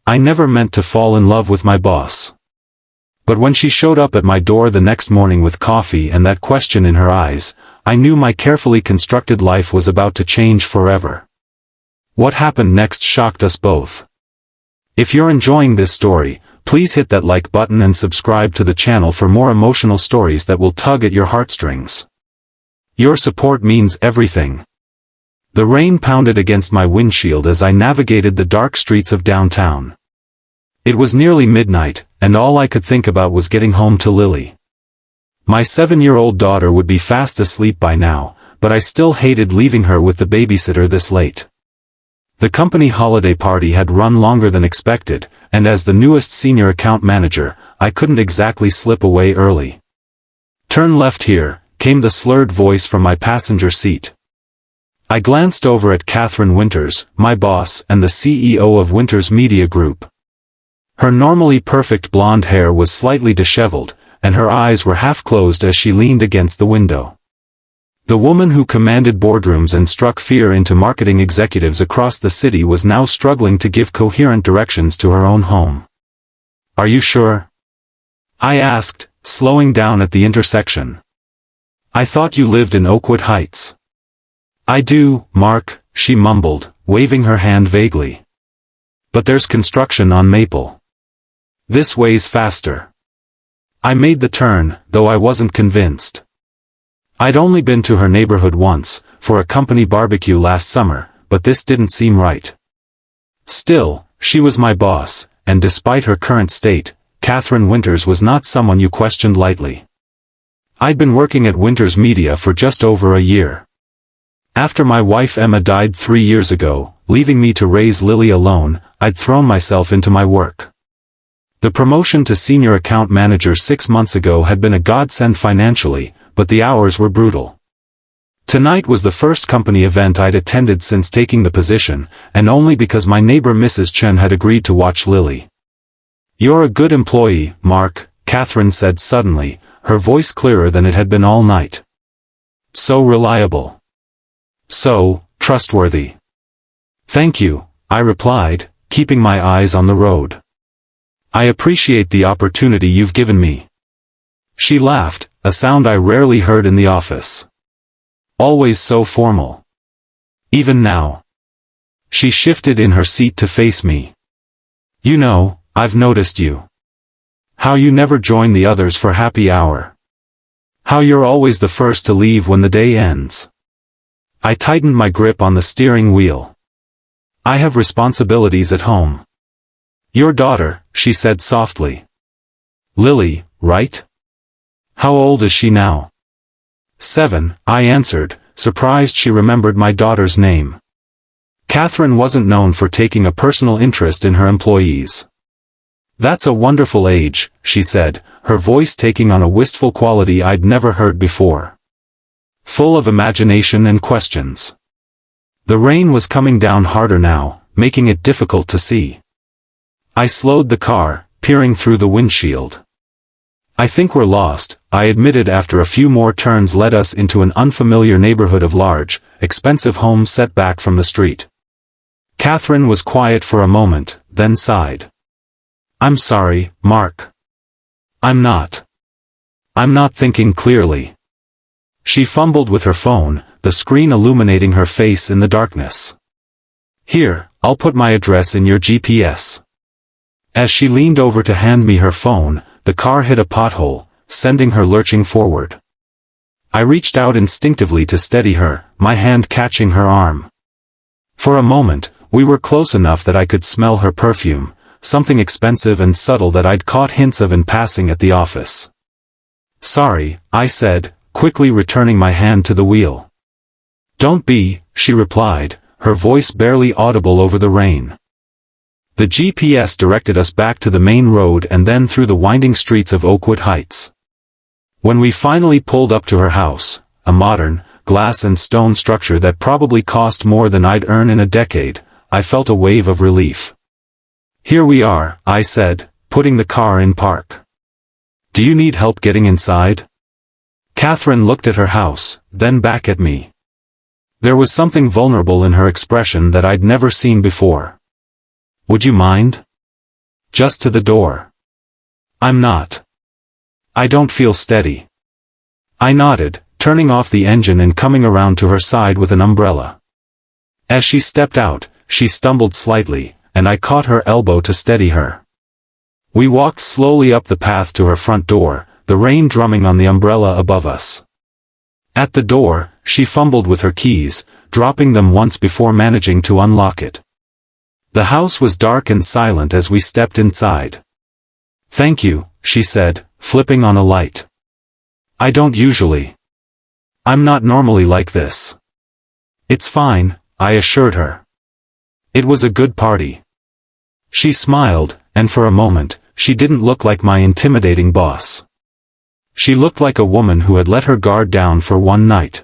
I never meant to fall in love with my boss. But when she showed up at my door the next morning with coffee and that question in her eyes, I knew my carefully constructed life was about to change forever. What happened next shocked us both. If you're enjoying this story, please hit that like button and subscribe to the channel for more emotional stories that will tug at your heartstrings. Your support means everything. The rain pounded against my windshield as I navigated the dark streets of downtown. It was nearly midnight, and all I could think about was getting home to Lily. My 7-year-old daughter would be fast asleep by now, but I still hated leaving her with the babysitter this late. The company holiday party had run longer than expected, and as the newest senior account manager, I couldn't exactly slip away early. "Turn left here," came the slurred voice from my passenger seat. I glanced over at Katherine Winters, my boss and the CEO of Winters Media Group. Her normally perfect blonde hair was slightly disheveled, and her eyes were half closed as she leaned against the window. The woman who commanded boardrooms and struck fear into marketing executives across the city was now struggling to give coherent directions to her own home. "Are you sure?" I asked, slowing down at the intersection. "I thought you lived in Oakwood Heights." "I do, Mark," she mumbled, waving her hand vaguely. "But there's construction on Maple. This way's faster." I made the turn, though I wasn't convinced. I'd only been to her neighborhood once, for a company barbecue last summer, but this didn't seem right. Still, she was my boss, and despite her current state, Katherine Winters was not someone you questioned lightly. I'd been working at Winters Media for just over a year. After my wife Emma died 3 years ago, leaving me to raise Lily alone, I'd thrown myself into my work. The promotion to senior account manager 6 months ago had been a godsend financially, but the hours were brutal. Tonight was the first company event I'd attended since taking the position, and only because my neighbor Mrs. Chen had agreed to watch Lily. "You're a good employee, Mark," Katherine said suddenly, her voice clearer than it had been all night. "So reliable. So trustworthy." "Thank you," I replied, keeping my eyes on the road. "I appreciate the opportunity you've given me." She laughed, a sound I rarely heard in the office. Always so formal. Even now. She shifted in her seat to face me. "You know, I've noticed you. How you never join the others for happy hour. How you're always the first to leave when the day ends." I tightened my grip on the steering wheel. "I have responsibilities at home." "Your daughter," she said softly. "Lily, right? How old is she now?" 7, I answered, surprised she remembered my daughter's name. Katherine wasn't known for taking a personal interest in her employees. "That's a wonderful age," she said, her voice taking on a wistful quality I'd never heard before. Full of imagination and questions. The rain was coming down harder now, making it difficult to see. I slowed the car, peering through the windshield. "I think we're lost," I admitted after a few more turns led us into an unfamiliar neighborhood of large, expensive homes set back from the street. Katherine was quiet for a moment, then sighed. "I'm sorry, Mark. I'm not thinking clearly." She fumbled with her phone, the screen illuminating her face in the darkness. "Here, I'll put my address in your GPS." As she leaned over to hand me her phone, the car hit a pothole, sending her lurching forward. I reached out instinctively to steady her, my hand catching her arm. For a moment, we were close enough that I could smell her perfume, something expensive and subtle that I'd caught hints of in passing at the office. "Sorry," I said, quickly returning my hand to the wheel. "Don't be," she replied, her voice barely audible over the rain. The GPS directed us back to the main road and then through the winding streets of Oakwood Heights. When we finally pulled up to her house, a modern, glass and stone structure that probably cost more than I'd earn in a decade, I felt a wave of relief. "Here we are," I said, putting the car in park. "Do you need help getting inside?" Katherine looked at her house, then back at me. There was something vulnerable in her expression that I'd never seen before. "Would you mind?" just to the door. I'm not. I don't feel steady. I nodded, turning off the engine and coming around to her side with an umbrella. As she stepped out, she stumbled slightly, and I caught her elbow to steady her. We walked slowly up the path to her front door, the rain drumming on the umbrella above us. At the door, she fumbled with her keys, dropping them once before managing to unlock it. The house was dark and silent as we stepped inside. "Thank you," she said, flipping on a light. "I don't usually. I'm not normally like this." "It's fine," I assured her. "It was a good party." She smiled, and for a moment, she didn't look like my intimidating boss. She looked like a woman who had let her guard down for one night.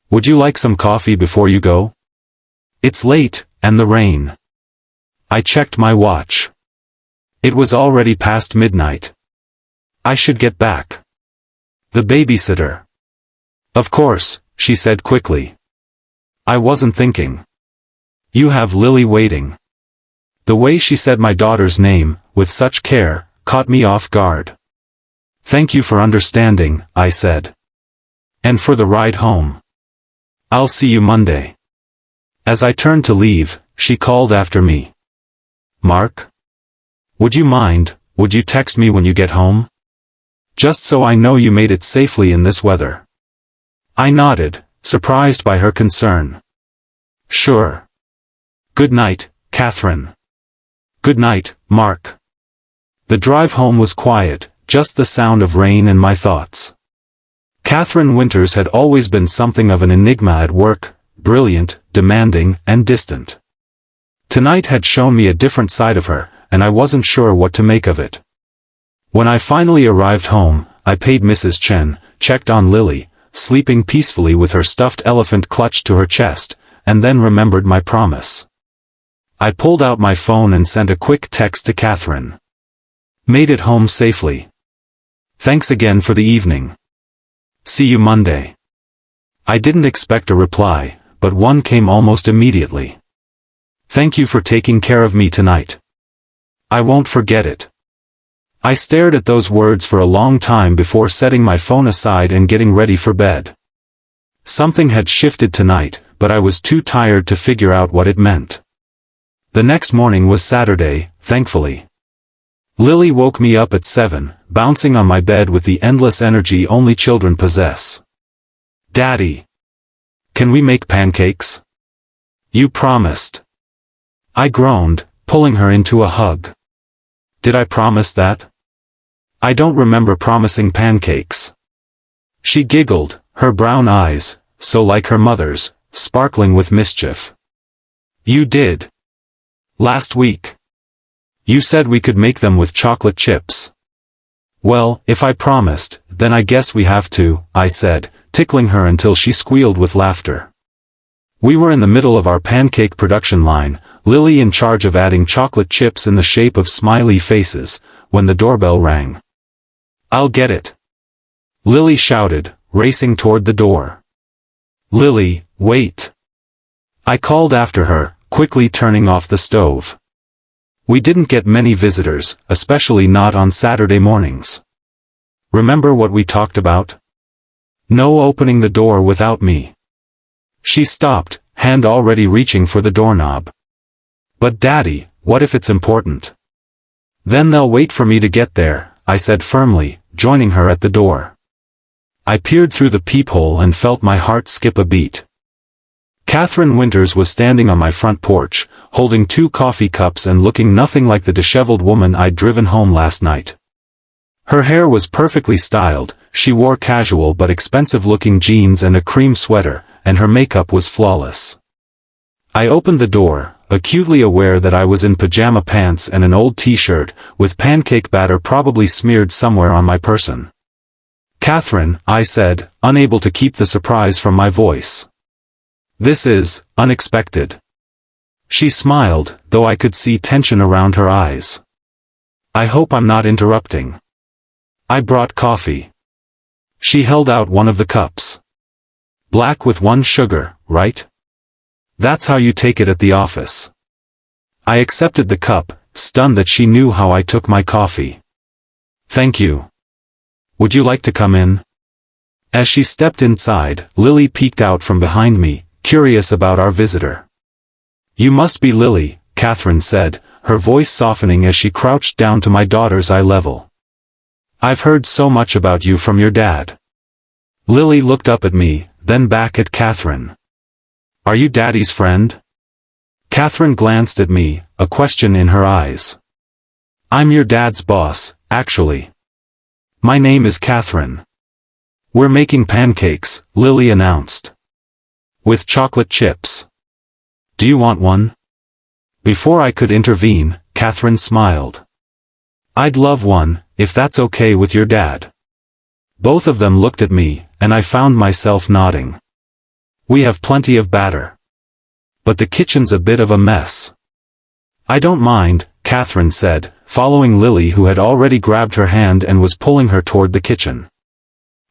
"Would you like some coffee before you go? It's late, and the rain." I checked my watch. It was already past midnight. I should get back. "The babysitter." "Of course," she said quickly. "I wasn't thinking. You have Lily waiting." The way she said my daughter's name, with such care, caught me off guard. "Thank you for understanding," I said. "And for the ride home. I'll see you Monday." As I turned to leave, she called after me. "Mark? Would you text me when you get home? Just so I know you made it safely in this weather." I nodded, surprised by her concern. "Sure. Good night, Katherine." "Good night, Mark." The drive home was quiet, just the sound of rain and my thoughts. Katherine Winters had always been something of an enigma at work, brilliant, demanding, and distant. Tonight had shown me a different side of her, and I wasn't sure what to make of it. When I finally arrived home, I paid Mrs. Chen, checked on Lily, sleeping peacefully with her stuffed elephant clutched to her chest, and then remembered my promise. I pulled out my phone and sent a quick text to Katherine. "Made it home safely. Thanks again for the evening. See you Monday." I didn't expect a reply, but one came almost immediately. "Thank you for taking care of me tonight. I won't forget it." I stared at those words for a long time before setting my phone aside and getting ready for bed. Something had shifted tonight, but I was too tired to figure out what it meant. The next morning was Saturday, thankfully. Lily woke me up at 7, bouncing on my bed with the endless energy only children possess. "Daddy! Can we make pancakes? You promised." I groaned, pulling her into a hug. "Did I promise that? I don't remember promising pancakes." She giggled, her brown eyes, so like her mother's, sparkling with mischief. "You did. Last week. You said we could make them with chocolate chips." "Well, if I promised, then I guess we have to," I said, tickling her until she squealed with laughter. We were in the middle of our pancake production line, Lily in charge of adding chocolate chips in the shape of smiley faces, when the doorbell rang. "I'll get it," Lily shouted, racing toward the door. "Lily, wait." I called after her, quickly turning off the stove. We didn't get many visitors, especially not on Saturday mornings. "Remember what we talked about? No opening the door without me." She stopped, hand already reaching for the doorknob. "But Daddy, what if it's important?" "Then they'll wait for me to get there," I said firmly, joining her at the door. I peered through the peephole and felt my heart skip a beat. Katherine Winters was standing on my front porch, holding 2 coffee cups and looking nothing like the disheveled woman I'd driven home last night. Her hair was perfectly styled, she wore casual but expensive-looking jeans and a cream sweater, and her makeup was flawless. I opened the door, acutely aware that I was in pajama pants and an old t-shirt, with pancake batter probably smeared somewhere on my person. "Katherine," I said, unable to keep the surprise from my voice. "This is unexpected." She smiled, though I could see tension around her eyes. "I hope I'm not interrupting. I brought coffee." She held out one of the cups. "Black with 1 sugar, right? That's how you take it at the office." I accepted the cup, stunned that she knew how I took my coffee. "Thank you. Would you like to come in?" As she stepped inside, Lily peeked out from behind me, curious about our visitor. "You must be Lily," Katherine said, her voice softening as she crouched down to my daughter's eye level. "I've heard so much about you from your dad." Lily looked up at me, then back at Katherine. "Are you Daddy's friend?" Katherine glanced at me, a question in her eyes. "I'm your dad's boss, actually. My name is Katherine." "We're making pancakes," Lily announced. "With chocolate chips. Do you want one?" Before I could intervene, Katherine smiled. "I'd love one, if that's okay with your dad." Both of them looked at me, and I found myself nodding. "We have plenty of batter. But the kitchen's a bit of a mess." "I don't mind," Katherine said, following Lily, who had already grabbed her hand and was pulling her toward the kitchen.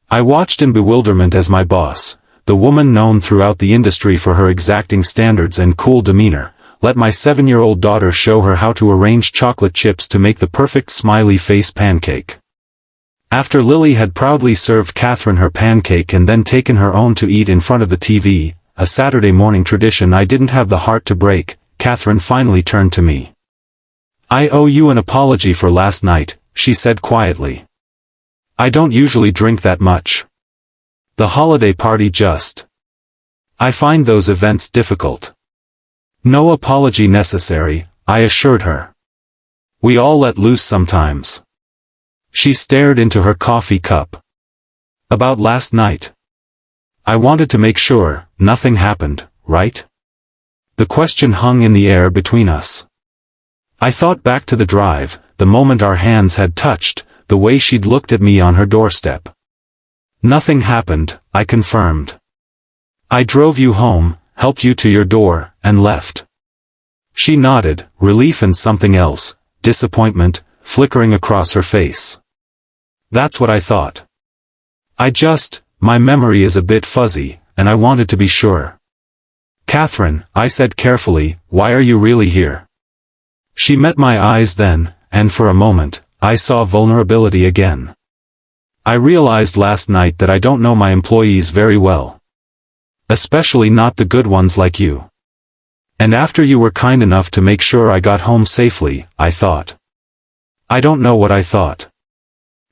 I watched in bewilderment as my boss, the woman known throughout the industry for her exacting standards and cool demeanor, let my 7-year-old daughter show her how to arrange chocolate chips to make the perfect smiley face pancake. After Lily had proudly served Katherine her pancake and then taken her own to eat in front of the TV, a Saturday morning tradition I didn't have the heart to break, Katherine finally turned to me. "I owe you an apology for last night," she said quietly. "I don't usually drink that much. The holiday party just. I find those events difficult." "No apology necessary," I assured her. "We all let loose sometimes." She stared into her coffee cup. "About last night. I wanted to make sure nothing happened, right?" The question hung in the air between us. I thought back to the drive, the moment our hands had touched, the way she'd looked at me on her doorstep. "Nothing happened," I confirmed. "I drove you home, helped you to your door, and left." She nodded, relief and something else, disappointment, flickering across her face. "That's what I thought. My memory is a bit fuzzy, and I wanted to be sure." "Katherine," I said carefully, "why are you really here?" She met my eyes then, and for a moment, I saw vulnerability again. "I realized last night that I don't know my employees very well. Especially not the good ones like you. And after you were kind enough to make sure I got home safely, I thought." "I don't know what I thought."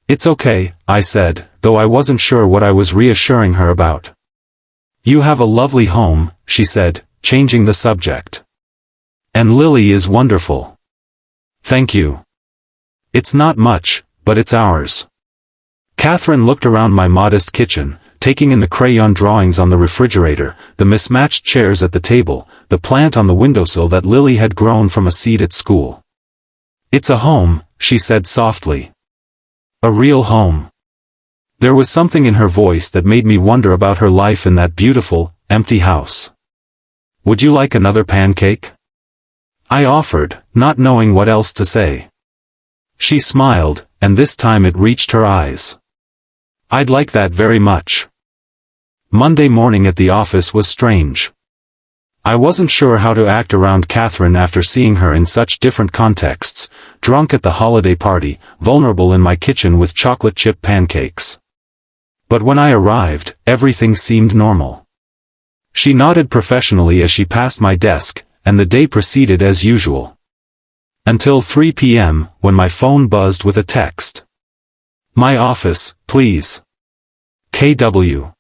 "It's okay," I said, though I wasn't sure what I was reassuring her about. "You have a lovely home," she said, changing the subject. "And Lily is wonderful." "Thank you. It's not much, but it's ours." Katherine looked around my modest kitchen, taking in the crayon drawings on the refrigerator, the mismatched chairs at the table, the plant on the windowsill that Lily had grown from a seed at school. "It's a home," she said softly. "A real home." There was something in her voice that made me wonder about her life in that beautiful, empty house. "Would you like another pancake?" I offered, not knowing what else to say. She smiled, and this time it reached her eyes. "I'd like that very much." Monday morning at the office was strange. I wasn't sure how to act around Katherine after seeing her in such different contexts, drunk at the holiday party, vulnerable in my kitchen with chocolate chip pancakes. But when I arrived, everything seemed normal. She nodded professionally as she passed my desk, and the day proceeded as usual. Until 3 p.m., when my phone buzzed with a text. "My office, please. KW."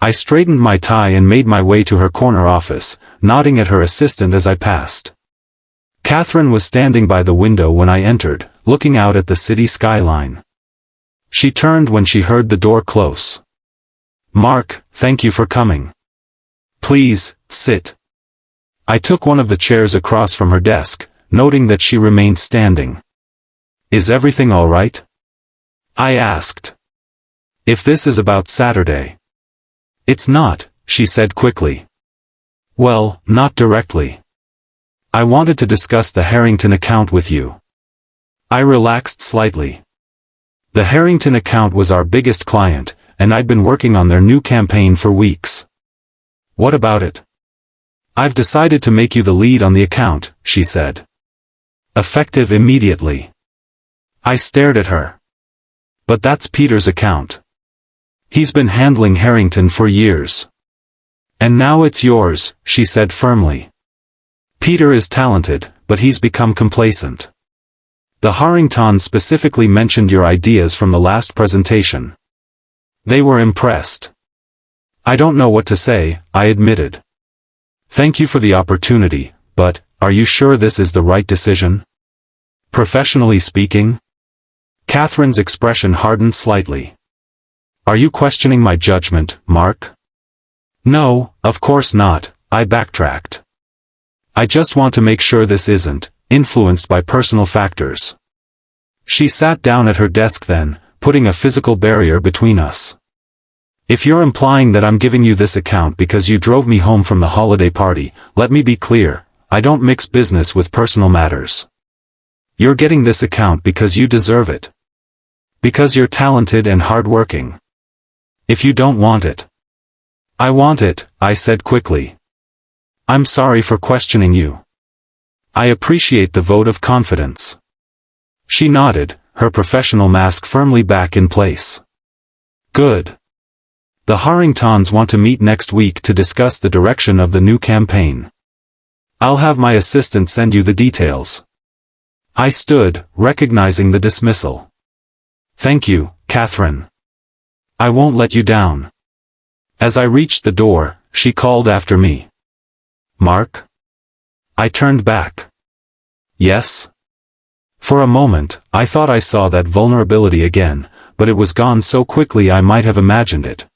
I straightened my tie and made my way to her corner office, nodding at her assistant as I passed. Katherine was standing by the window when I entered, looking out at the city skyline. She turned when she heard the door close. "Mark, thank you for coming. Please, sit." I took one of the chairs across from her desk, noting that she remained standing. "Is everything all right?" I asked. "If this is about Saturday." "It's not," she said quickly. "Well, not directly. I wanted to discuss the Harrington account with you." I relaxed slightly. The Harrington account was our biggest client, and I'd been working on their new campaign for weeks. "What about it?" "I've decided to make you the lead on the account," she said. Effective immediately. I stared at her. But that's Peter's account. He's been handling Harrington for years. And now it's yours, she said firmly. Peter is talented, but he's become complacent. The Harringtons specifically mentioned your ideas from the last presentation. They were impressed. I don't know what to say, I admitted. Thank you for the opportunity, but, are you sure this is the right decision? Professionally speaking? Katherine's expression hardened slightly. Are you questioning my judgment, Mark? No, of course not, I backtracked. I just want to make sure this isn't influenced by personal factors. She sat down at her desk then, putting a physical barrier between us. If you're implying that I'm giving you this account because you drove me home from the holiday party, let me be clear, I don't mix business with personal matters. You're getting this account because you deserve it. Because you're talented and hardworking. If you don't want it. I want it, I said quickly. I'm sorry for questioning you. I appreciate the vote of confidence. She nodded, her professional mask firmly back in place. Good. The Harringtons want to meet next week to discuss the direction of the new campaign. I'll have my assistant send you the details. I stood, recognizing the dismissal. Thank you, Katherine. I won't let you down. As I reached the door, she called after me. Mark? I turned back. Yes? For a moment, I thought I saw that vulnerability again, but it was gone so quickly I might have imagined it.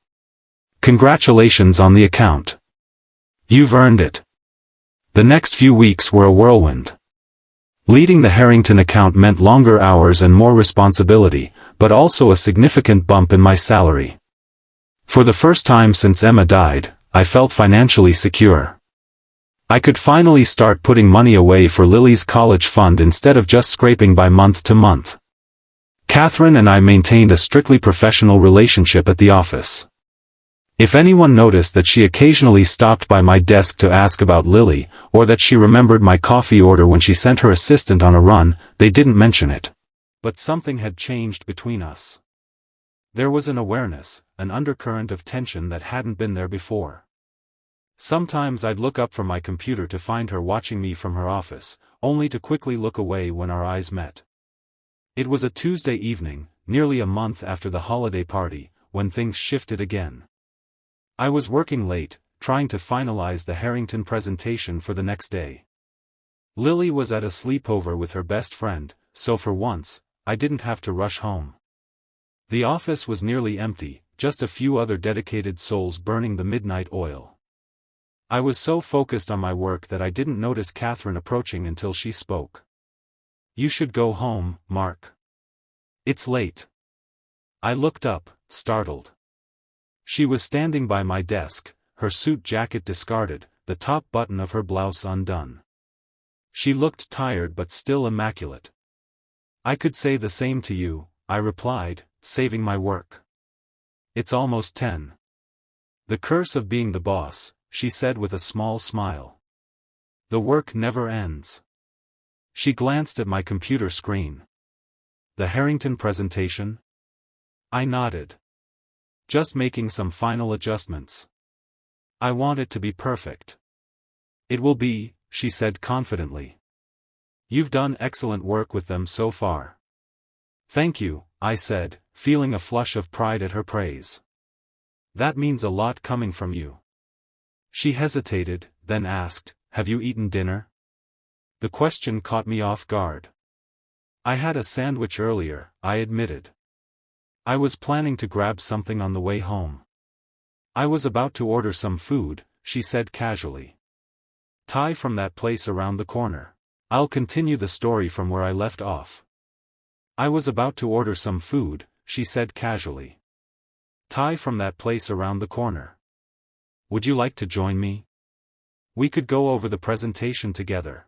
Congratulations on the account. You've earned it. The next few weeks were a whirlwind. Leading the Harrington account meant longer hours and more responsibility, but also a significant bump in my salary. For the first time since Emma died, I felt financially secure. I could finally start putting money away for Lily's college fund instead of just scraping by month to month. Katherine and I maintained a strictly professional relationship at the office. If anyone noticed that she occasionally stopped by my desk to ask about Lily, or that she remembered my coffee order when she sent her assistant on a run, they didn't mention it. But something had changed between us. There was an awareness, an undercurrent of tension that hadn't been there before. Sometimes I'd look up from my computer to find her watching me from her office, only to quickly look away when our eyes met. It was a Tuesday evening, nearly a month after the holiday party, when things shifted again. I was working late, trying to finalize the Harrington presentation for the next day. Lily was at a sleepover with her best friend, so for once, I didn't have to rush home. The office was nearly empty, just a few other dedicated souls burning the midnight oil. I was so focused on my work that I didn't notice Katherine approaching until she spoke. You should go home, Mark. It's late. I looked up, startled. She was standing by my desk, her suit jacket discarded, the top button of her blouse undone. She looked tired but still immaculate. I could say the same to you, I replied, saving my work. It's almost 10. The curse of being the boss, she said with a small smile. The work never ends. She glanced at my computer screen. The Harrington presentation? I nodded. Just making some final adjustments. I want it to be perfect. It will be, she said confidently. You've done excellent work with them so far. Thank you, I said, feeling a flush of pride at her praise. That means a lot coming from you. She hesitated, then asked, have you eaten dinner? The question caught me off guard. I had a sandwich earlier, I admitted. I was planning to grab something on the way home. I was about to order some food, she said casually. Thai from that place around the corner. I'll continue the story from where I left off. I was about to order some food, she said casually. Thai from that place around the corner. Would you like to join me? We could go over the presentation together.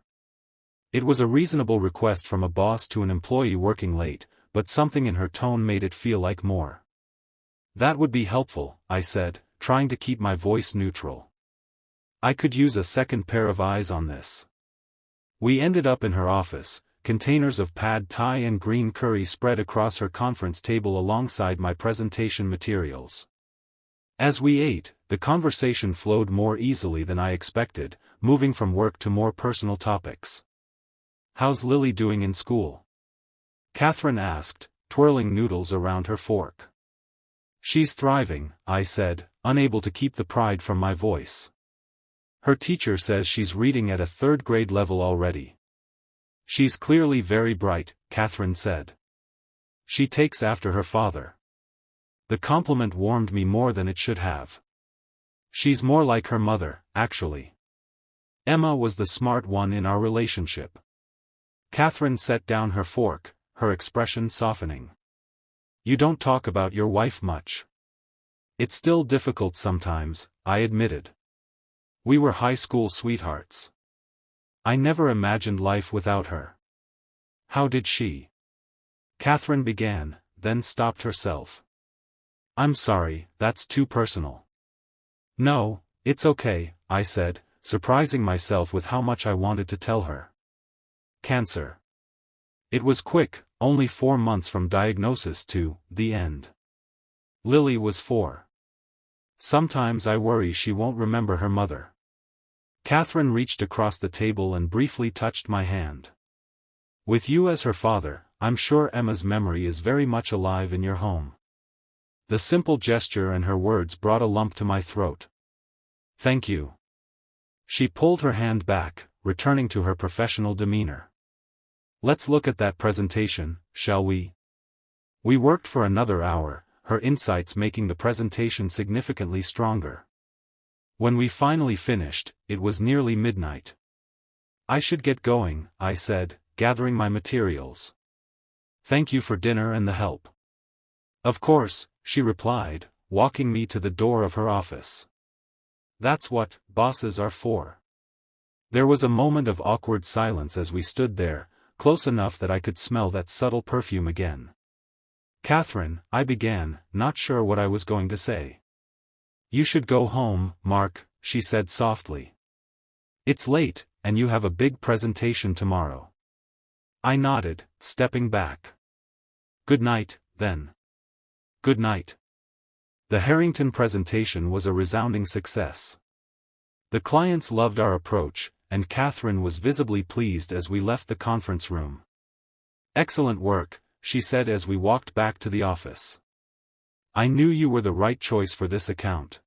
It was a reasonable request from a boss to an employee working late, but something in her tone made it feel like more. That would be helpful, I said, trying to keep my voice neutral. I could use a second pair of eyes on this. We ended up in her office, containers of pad thai and green curry spread across her conference table alongside my presentation materials. As we ate, the conversation flowed more easily than I expected, moving from work to more personal topics. "How's Lily doing in school?" Katherine asked, twirling noodles around her fork. "She's thriving," I said, unable to keep the pride from my voice. "Her teacher says she's reading at a third-grade level already." "She's clearly very bright," Katherine said. "She takes after her father." The compliment warmed me more than it should have. "She's more like her mother, actually. Emma was the smart one in our relationship." Katherine set down her fork, her expression softening. "You don't talk about your wife much." "It's still difficult sometimes," I admitted. "We were high school sweethearts. I never imagined life without her." "How did she?" Katherine began, then stopped herself. "I'm sorry, that's too personal." "No, it's okay," I said, surprising myself with how much I wanted to tell her. "Cancer." It was quick, only 4 months from diagnosis to the end. Lily was 4. Sometimes I worry she won't remember her mother. Katherine reached across the table and briefly touched my hand. "With you as her father, I'm sure Emma's memory is very much alive in your home." The simple gesture and her words brought a lump to my throat. "Thank you." She pulled her hand back, returning to her professional demeanor. "Let's look at that presentation, shall we?" We worked for another hour, her insights making the presentation significantly stronger. When we finally finished, it was nearly midnight. "I should get going," I said, gathering my materials. "Thank you for dinner and the help." "Of course," she replied, walking me to the door of her office. "That's what bosses are for." There was a moment of awkward silence as we stood there, close enough that I could smell that subtle perfume again. "Katherine," I began, not sure what I was going to say. "You should go home, Mark," she said softly. "It's late, and you have a big presentation tomorrow." I nodded, stepping back. "Good night, then." "Good night." The Harrington presentation was a resounding success. The clients loved our approach, and Katherine was visibly pleased as we left the conference room. "Excellent work," she said as we walked back to the office. "I knew you were the right choice for this account."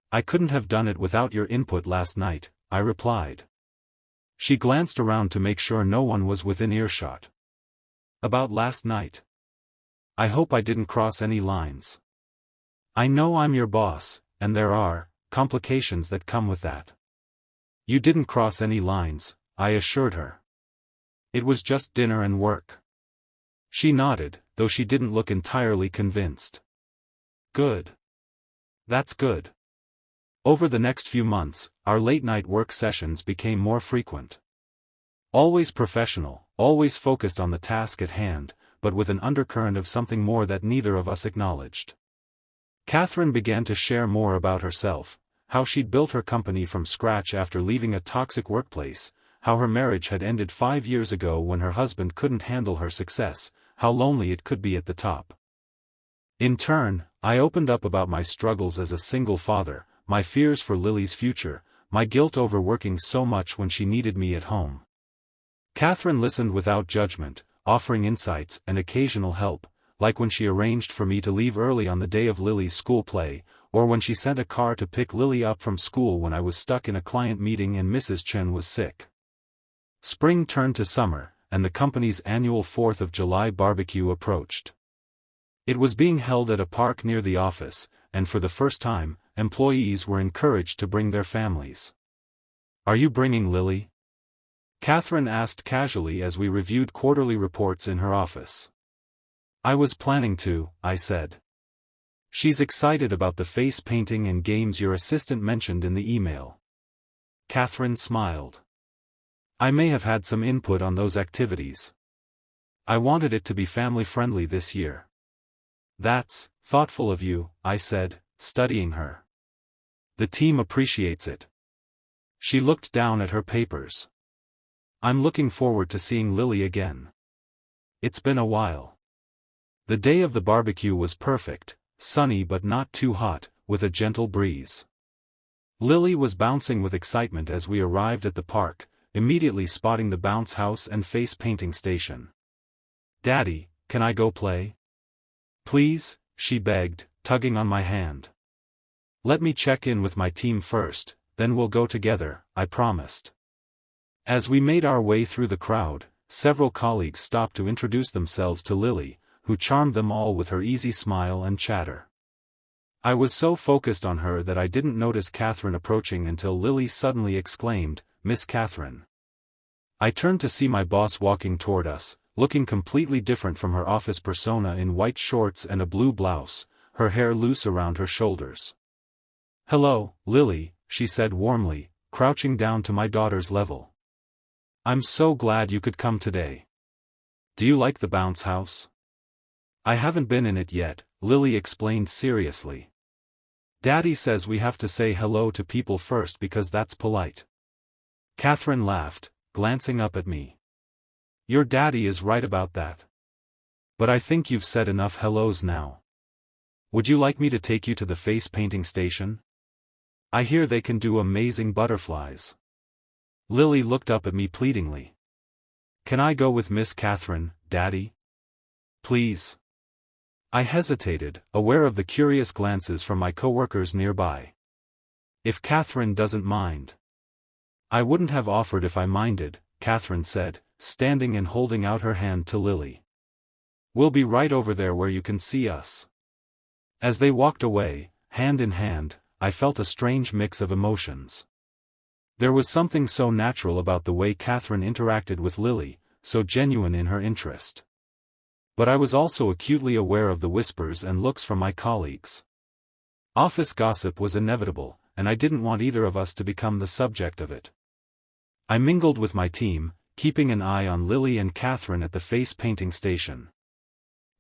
"I couldn't have done it without your input last night," I replied. She glanced around to make sure no one was within earshot. "About last night? I hope I didn't cross any lines." "I know I'm your boss, and there are complications that come with that." "You didn't cross any lines," I assured her. "It was just dinner and work." She nodded, though she didn't look entirely convinced. "Good. That's good." Over the next few months, our late-night work sessions became more frequent. Always professional, always focused on the task at hand, but with an undercurrent of something more that neither of us acknowledged. Katherine began to share more about herself, how she'd built her company from scratch after leaving a toxic workplace, how her marriage had ended 5 years ago when her husband couldn't handle her success, how lonely it could be at the top. In turn, I opened up about my struggles as a single father, my fears for Lily's future, my guilt over working so much when she needed me at home. Katherine listened without judgment, offering insights and occasional help, like when she arranged for me to leave early on the day of Lily's school play, or when she sent a car to pick Lily up from school when I was stuck in a client meeting and Mrs. Chen was sick. Spring turned to summer, and the company's annual 4th of July barbecue approached. It was being held at a park near the office, and for the first time, employees were encouraged to bring their families. "Are you bringing Lily?" Katherine asked casually as we reviewed quarterly reports in her office. "I was planning to," I said. "She's excited about the face painting and games your assistant mentioned in the email." Katherine smiled. "I may have had some input on those activities. I wanted it to be family-friendly this year." "That's thoughtful of you," I said, studying her. "The team appreciates it." She looked down at her papers. I'm looking forward to seeing Lily again. It's been a while. The day of the barbecue was perfect, sunny but not too hot, with a gentle breeze. Lily was bouncing with excitement as we arrived at the park, immediately spotting the bounce house and face painting station. "Daddy, can I go play?" "Please," she begged, tugging on my hand. "Let me check in with my team first, then we'll go together," I promised. As we made our way through the crowd, several colleagues stopped to introduce themselves to Lily, who charmed them all with her easy smile and chatter. I was so focused on her that I didn't notice Katherine approaching until Lily suddenly exclaimed, "Miss Katherine." I turned to see my boss walking toward us, looking completely different from her office persona in white shorts and a blue blouse, her hair loose around her shoulders. "Hello, Lily," she said warmly, crouching down to my daughter's level. "I'm so glad you could come today. Do you like the bounce house?" "I haven't been in it yet," Lily explained seriously. "Daddy says we have to say hello to people first because that's polite." Katherine laughed, glancing up at me. "Your daddy is right about that. But I think you've said enough hellos now. Would you like me to take you to the face painting station? I hear they can do amazing butterflies." Lily looked up at me pleadingly. "Can I go with Miss Katherine, Daddy? Please?" I hesitated, aware of the curious glances from my coworkers nearby. "If Katherine doesn't mind." "I wouldn't have offered if I minded," Katherine said, standing and holding out her hand to Lily. "We'll be right over there where you can see us." As they walked away, hand in hand, I felt a strange mix of emotions. There was something so natural about the way Katherine interacted with Lily, so genuine in her interest. But I was also acutely aware of the whispers and looks from my colleagues. Office gossip was inevitable, and I didn't want either of us to become the subject of it. I mingled with my team, keeping an eye on Lily and Katherine at the face painting station.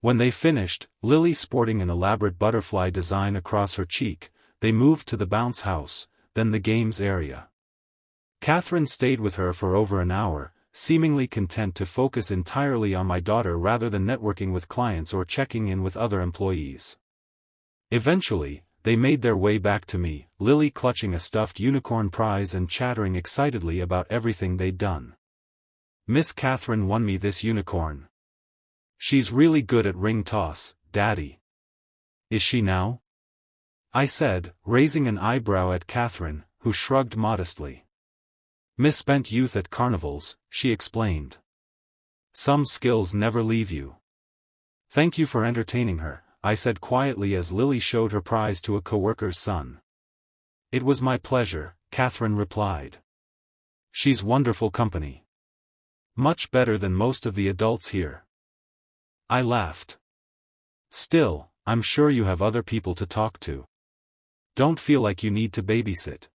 When they finished, Lily sporting an elaborate butterfly design across her cheek, they moved to the bounce house, then the games area. Katherine stayed with her for over an hour, seemingly content to focus entirely on my daughter rather than networking with clients or checking in with other employees. Eventually, they made their way back to me, Lily clutching a stuffed unicorn prize and chattering excitedly about everything they'd done. "Miss Katherine won me this unicorn. She's really good at ring toss, Daddy." "Is she now?" I said, raising an eyebrow at Katherine, who shrugged modestly. "Misspent youth at carnivals," she explained. "Some skills never leave you." "Thank you for entertaining her," I said quietly as Lily showed her prize to a coworker's son. "It was my pleasure," Katherine replied. "She's wonderful company. Much better than most of the adults here." I laughed. "Still, I'm sure you have other people to talk to. Don't feel like you need to babysit."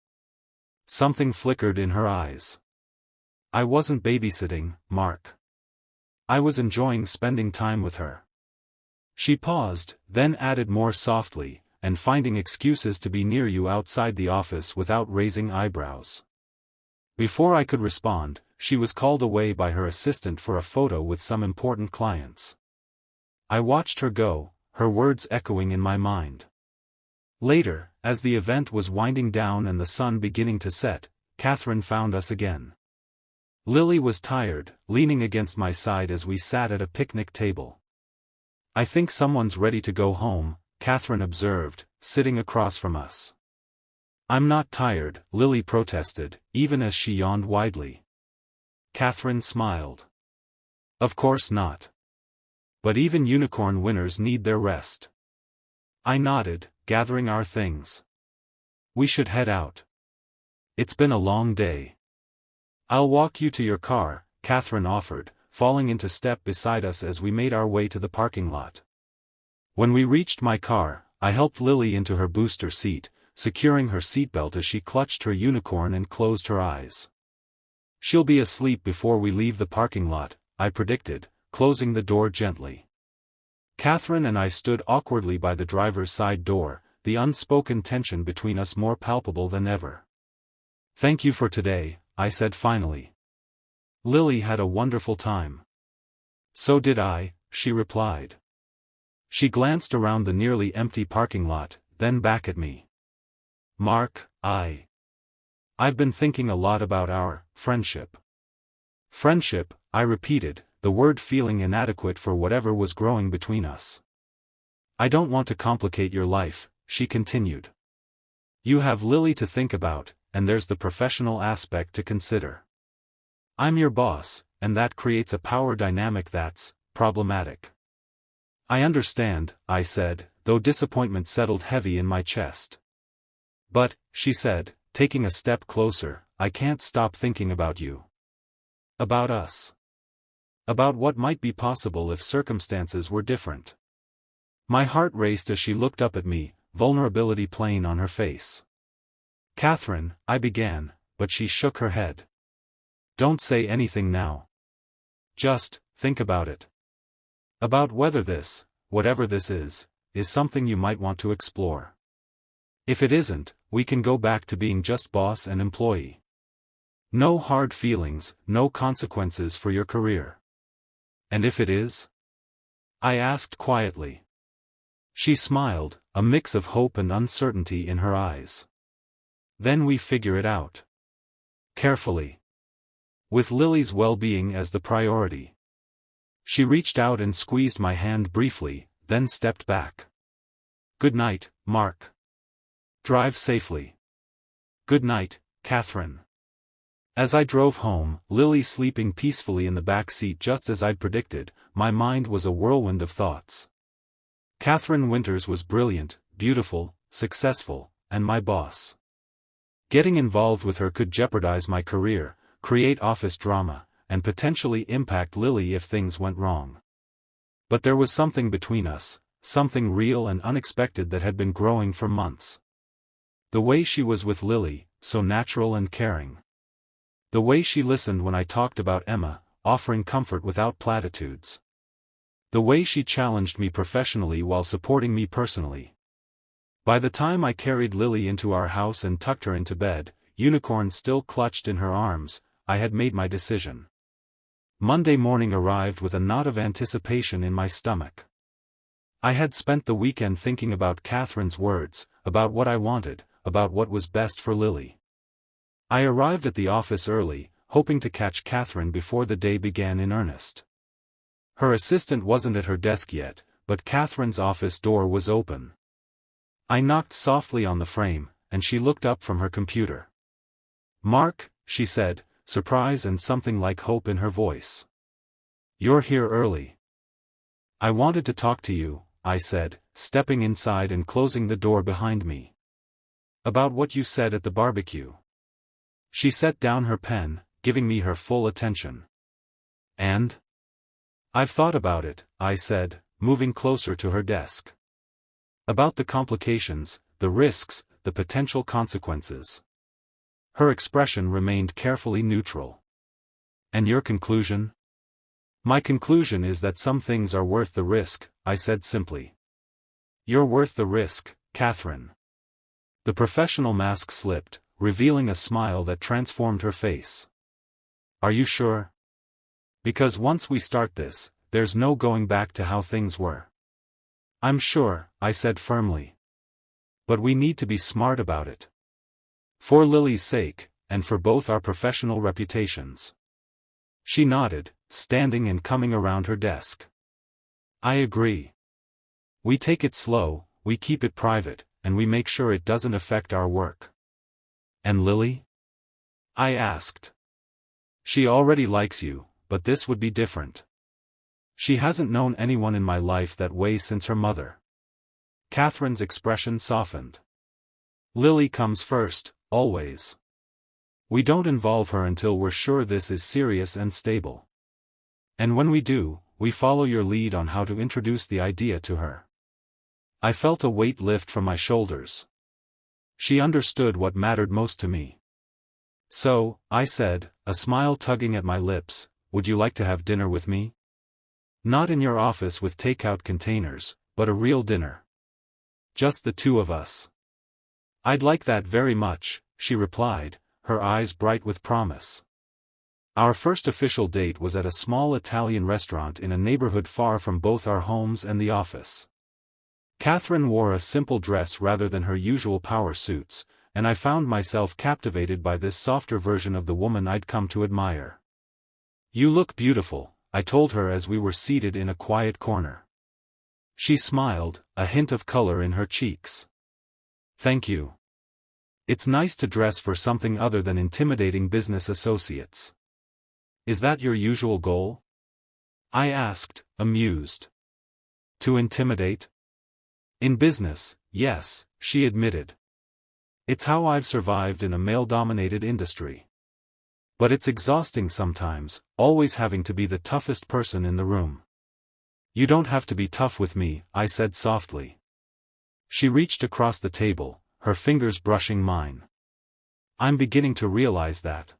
Something flickered in her eyes. "I wasn't babysitting, Mark. I was enjoying spending time with her." She paused, then added more softly, "and finding excuses to be near you outside the office without raising eyebrows." Before I could respond, she was called away by her assistant for a photo with some important clients. I watched her go, her words echoing in my mind. Later, as the event was winding down and the sun beginning to set, Katherine found us again. Lily was tired, leaning against my side as we sat at a picnic table. "I think someone's ready to go home," Katherine observed, sitting across from us. "I'm not tired," Lily protested, even as she yawned widely. Katherine smiled. "Of course not. But even unicorn winners need their rest." I nodded, gathering our things. "We should head out. It's been a long day." "I'll walk you to your car," Katherine offered, falling into step beside us as we made our way to the parking lot. When we reached my car, I helped Lily into her booster seat, securing her seatbelt as she clutched her unicorn and closed her eyes. "She'll be asleep before we leave the parking lot," I predicted, closing the door gently. Katherine and I stood awkwardly by the driver's side door, the unspoken tension between us more palpable than ever. "Thank you for today," I said finally. Lily had a wonderful time. So did I, she replied. She glanced around the nearly empty parking lot, then back at me. Mark, I've been thinking a lot about our friendship. Friendship, I repeated, the word feeling inadequate for whatever was growing between us. I don't want to complicate your life, she continued. You have Lily to think about, and there's the professional aspect to consider. I'm your boss, and that creates a power dynamic that's problematic. I understand, I said, though disappointment settled heavy in my chest. But, she said, taking a step closer, I can't stop thinking about you. About us. About what might be possible if circumstances were different. My heart raced as she looked up at me, vulnerability plain on her face. Katherine, I began, but she shook her head. Don't say anything now. Just, think about it. About whether this, whatever this is something you might want to explore. If it isn't, we can go back to being just boss and employee. No hard feelings, no consequences for your career. And if it is? I asked quietly. She smiled, a mix of hope and uncertainty in her eyes. Then we figure it out. Carefully. With Lily's well-being as the priority. She reached out and squeezed my hand briefly, then stepped back. Good night, Mark. Drive safely. Good night, Katherine. As I drove home, Lily sleeping peacefully in the back seat just as I'd predicted, my mind was a whirlwind of thoughts. Katherine Winters was brilliant, beautiful, successful, and my boss. Getting involved with her could jeopardize my career, create office drama, and potentially impact Lily if things went wrong. But there was something between us, something real and unexpected that had been growing for months. The way she was with Lily, so natural and caring. The way she listened when I talked about Emma, offering comfort without platitudes. The way she challenged me professionally while supporting me personally. By the time I carried Lily into our house and tucked her into bed, Unicorn still clutched in her arms, I had made my decision. Monday morning arrived with a knot of anticipation in my stomach. I had spent the weekend thinking about Katherine's words, about what I wanted, about what was best for Lily. I arrived at the office early, hoping to catch Katherine before the day began in earnest. Her assistant wasn't at her desk yet, but Katherine's office door was open. I knocked softly on the frame, and she looked up from her computer. Mark, she said, surprise and something like hope in her voice. You're here early. I wanted to talk to you, I said, stepping inside and closing the door behind me. About what you said at the barbecue. She set down her pen, giving me her full attention. And? I've thought about it, I said, moving closer to her desk. About the complications, the risks, the potential consequences. Her expression remained carefully neutral. And your conclusion? My conclusion is that some things are worth the risk, I said simply. You're worth the risk, Katherine. The professional mask slipped, revealing a smile that transformed her face. Are you sure? Because once we start this, there's no going back to how things were. I'm sure, I said firmly. But we need to be smart about it. For Lily's sake, and for both our professional reputations. She nodded, standing and coming around her desk. I agree. We take it slow, we keep it private, and we make sure it doesn't affect our work. And Lily? I asked. She already likes you, but this would be different. She hasn't known anyone in my life that way since her mother. Katherine's expression softened. Lily comes first, always. We don't involve her until we're sure this is serious and stable. And when we do, we follow your lead on how to introduce the idea to her. I felt a weight lift from my shoulders. She understood what mattered most to me. So, I said, a smile tugging at my lips, would you like to have dinner with me? Not in your office with takeout containers, but a real dinner. Just the two of us. I'd like that very much, she replied, her eyes bright with promise. Our first official date was at a small Italian restaurant in a neighborhood far from both our homes and the office. Katherine wore a simple dress rather than her usual power suits, and I found myself captivated by this softer version of the woman I'd come to admire. "You look beautiful," I told her as we were seated in a quiet corner. She smiled, a hint of color in her cheeks. "Thank you. It's nice to dress for something other than intimidating business associates." "Is that your usual goal?" I asked, amused. "To intimidate?" "In business, yes," she admitted. "It's how I've survived in a male-dominated industry. But it's exhausting sometimes, always having to be the toughest person in the room." "You don't have to be tough with me," I said softly. She reached across the table, her fingers brushing mine. "I'm beginning to realize that."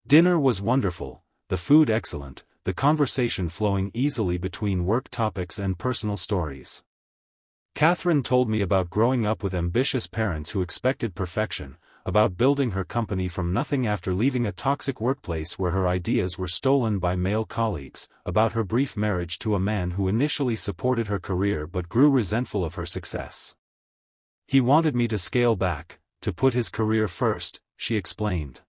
Dinner was wonderful, the food excellent, the conversation flowing easily between work topics and personal stories. Katherine told me about growing up with ambitious parents who expected perfection, about building her company from nothing after leaving a toxic workplace where her ideas were stolen by male colleagues, about her brief marriage to a man who initially supported her career but grew resentful of her success. "He wanted me to scale back, to put his career first," she explained.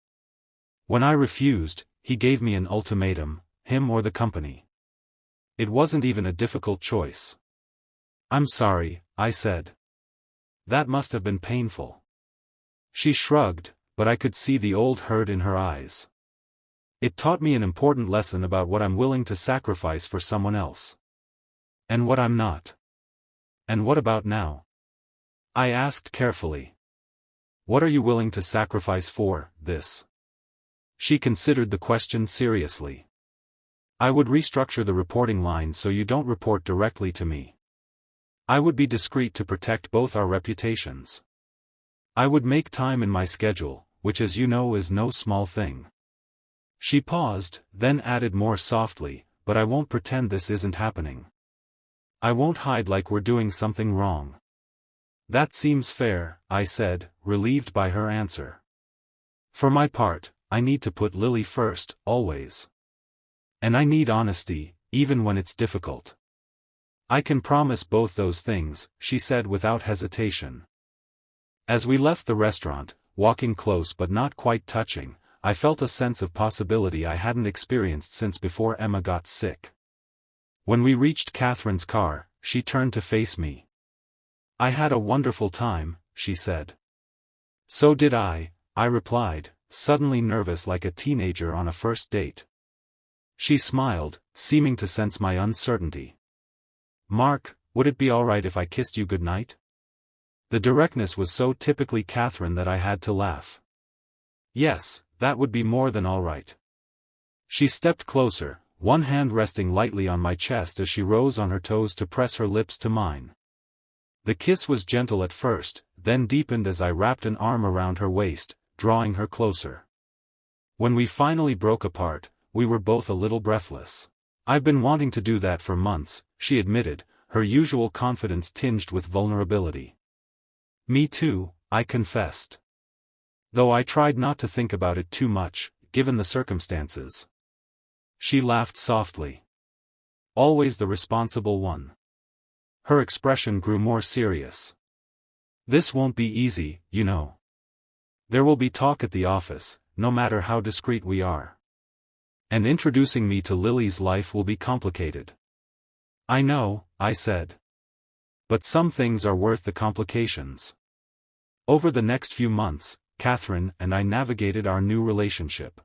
"When I refused, he gave me an ultimatum, him or the company. It wasn't even a difficult choice." "I'm sorry," I said. "That must have been painful." She shrugged, but I could see the old hurt in her eyes. "It taught me an important lesson about what I'm willing to sacrifice for someone else. And what I'm not." "And what about now?" I asked carefully. "What are you willing to sacrifice for this?" She considered the question seriously. "I would restructure the reporting line so you don't report directly to me. I would be discreet to protect both our reputations. I would make time in my schedule, which as you know is no small thing." She paused, then added more softly, "But I won't pretend this isn't happening. I won't hide like we're doing something wrong." "That seems fair," I said, relieved by her answer. "For my part, I need to put Lily first, always. And I need honesty, even when it's difficult." "I can promise both those things," she said without hesitation. As we left the restaurant, walking close but not quite touching, I felt a sense of possibility I hadn't experienced since before Emma got sick. When we reached Katherine's car, she turned to face me. "I had a wonderful time," she said. "So did I," I replied, suddenly nervous like a teenager on a first date. She smiled, seeming to sense my uncertainty. "Mark, would it be alright if I kissed you goodnight?" The directness was so typically Katherine that I had to laugh. "Yes, that would be more than all right." She stepped closer, one hand resting lightly on my chest as she rose on her toes to press her lips to mine. The kiss was gentle at first, then deepened as I wrapped an arm around her waist, drawing her closer. When we finally broke apart, we were both a little breathless. "I've been wanting to do that for months," she admitted, her usual confidence tinged with vulnerability. "Me too," I confessed. Though I tried not to think about it too much, given the circumstances. She laughed softly. "Always the responsible one." Her expression grew more serious. "This won't be easy, you know. There will be talk at the office, no matter how discreet we are. And introducing me to Lily's life will be complicated." "I know," I said. "But some things are worth the complications." Over the next few months, Katherine and I navigated our new relationship.